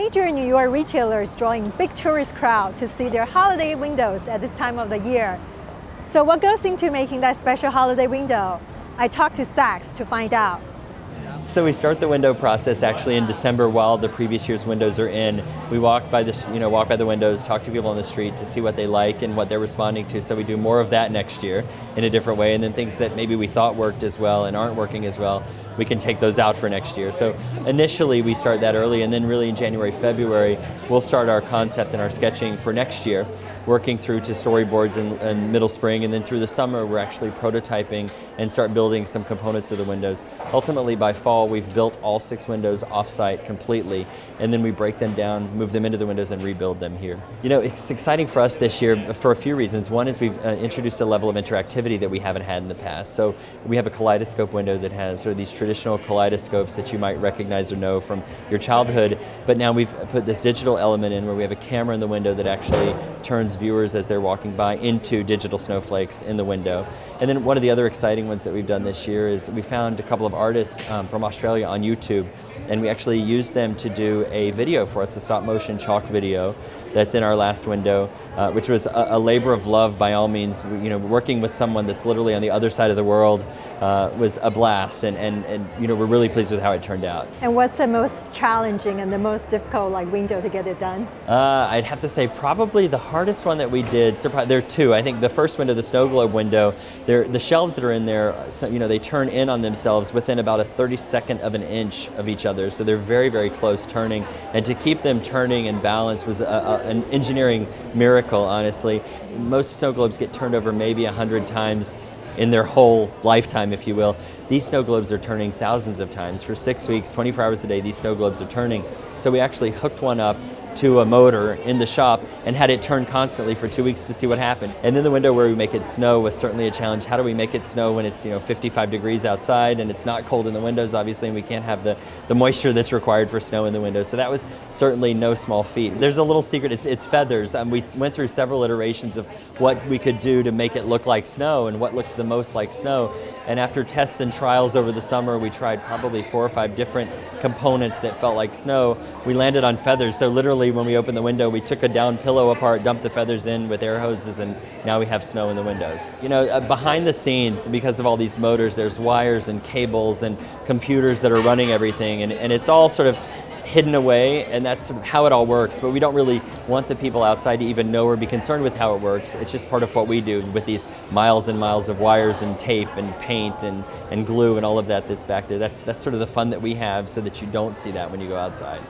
major New York retailers drawing big tourist crowd to see their holiday windows at this time of the year. So what goes into making that special holiday window? I talked to Saks to find out. So we start the window process actually in December while the previous year's windows are in. We walk by the windows, talk to people on the street to see what they like and what they're responding to. So we do more of that next year in a different way, and then things that maybe we thought worked as well and aren't working as well, we can take those out for next year. So initially we start that early, and then really in January, February, we'll start our concept and our sketching for next year, working through to storyboards in middle spring, and then through the summer we're actually prototyping and start building some components of the windows. Ultimately by fall we've built all 6 windows off-site completely, and then we break them down, move them into the windows, and rebuild them here. You know, it's exciting for us this year for a few reasons. One is we've introduced a level of interactivity that we haven't had in the past. So we have a kaleidoscope window that has sort of these traditional kaleidoscopes that you might recognize or know from your childhood, but now we've put this digital element in where we have a camera in the window that actually turns viewers as they're walking by into digital snowflakes in the window. And then one of the other exciting ones that we've done this year is we found a couple of artists from Australia on YouTube, and we actually used them to do a video for us, a stop motion chalk video that's in our last window, which was a labor of love by all means. You know, working with someone that's literally on the other side of the world was a blast, and you know, we're really pleased with how it turned out. And what's the most challenging and the most difficult window to get it done? I'd have to say probably the hardest one that we did, there are 2. I think the first window, the snow globe window, the shelves that are in there, you know, they turn in on themselves within about a 32nd of an inch of each other, so they're very, very close turning, and to keep them turning and balanced was an engineering miracle, honestly. Most snow globes get turned over maybe 100 times in their whole lifetime, if you will. These snow globes are turning thousands of times. For 6 weeks, 24 hours a day, these snow globes are turning. So we actually hooked one up to a motor in the shop and had it turn constantly for 2 weeks to see what happened. And then the window where we make it snow was certainly a challenge. How do we make it snow when it's 55 degrees outside and it's not cold in the windows, obviously, and we can't have the moisture that's required for snow in the windows. So that was certainly no small feat. There's a little secret, it's feathers. We went through several iterations of what we could do to make it look like snow and what looked the most like snow. And after tests and trials over the summer, we tried probably 4 or 5 different components that felt like snow. We landed on feathers, so literally when we opened the window, we took a down pillow apart, dumped the feathers in with air hoses, and now we have snow in the windows. You know, behind the scenes, because of all these motors, there's wires and cables and computers that are running everything, and it's all sort of hidden away, and that's how it all works. But we don't really want the people outside to even know or be concerned with how it works. It's just part of what we do with these miles and miles of wires and tape and paint and glue and all of that that's back there. That's sort of the fun that we have, so that you don't see that when you go outside.